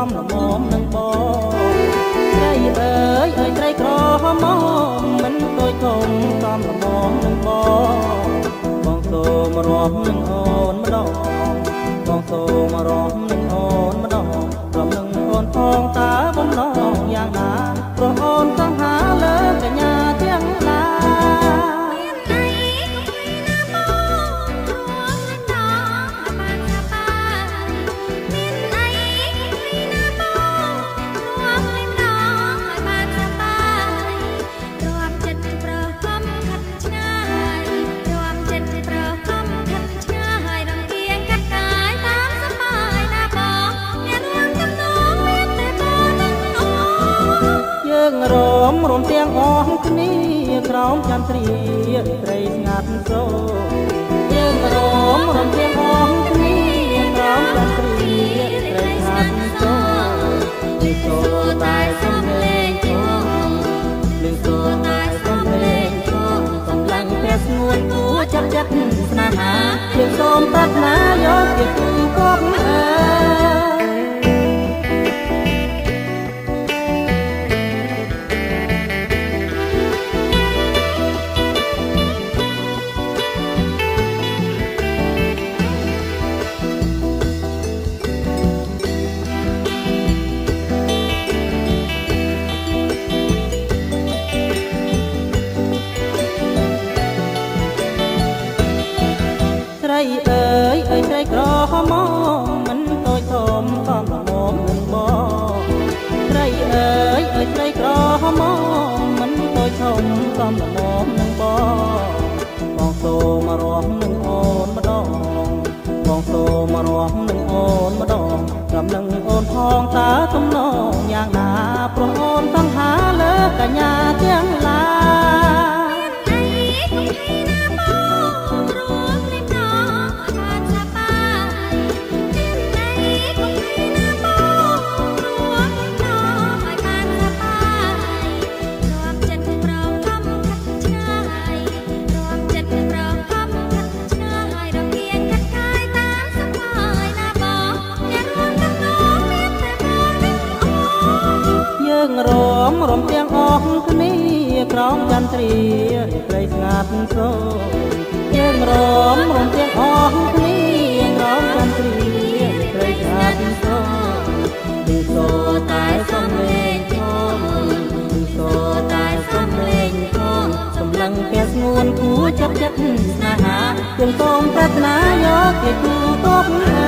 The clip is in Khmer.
សំលមមនឹងបងត្រីអើយអើយត្រីក្រហមមិនដូចធំសំលមមនឹងបងសូមរាប់នឹងអូនម្ដងបងសូមរាប់នឹងអូនម្ដងរាប់នឹងអូនផងតើបំណងយ៉ាងណាព្រោះអូនសង្ហាលើកញ្ញាទាំងឡារំទាំងអស់គ្នាក្រោមចន្ទ្រាត្រីស្ងាត់សូយើងរំទាំងអស់គ្នាក្រោមចន្ទ្រាត្រីស្ងាត់សូលេងសូតែសំលេងជុំលេងសូតែសំលេងជុំកំឡាំងតែស្ងួនគួចាប់ចិត្តស្នេហាយើងសូមប្រាថ្នាយកជាគូគប់អើត្រីអើយអើយត្រីក្រហមមិនដូចធំសំលមមនឹងបងត្រីអើយអើយត្រីក្រហមមិនដូចធំសំលមមនឹងបងសូមរាប់នឹងអូនម្ដងបងសូមរាប់នឹងអូនម្ដងកំនឹងអូនផងតើទំនងយ៉ាងណាព្រោះអូនសង្ហាលើកញ្ញាទាំងឡារំទាំងអស់គ្នាក្រោមចន្ទ្រាត្រីស្ងាត់សូយើងរំទាំងអស់គ្នាក្រោមចន្ទ្រាត្រីស្ងាត់សូពីសូតែសំលេងជុំពីសូតែសំលេងជុំសម្លឹងតែស្ងួនគួចាប់ចិត្តស្នេហាយើងសូមប្រាថ្នាយកជាគូគប់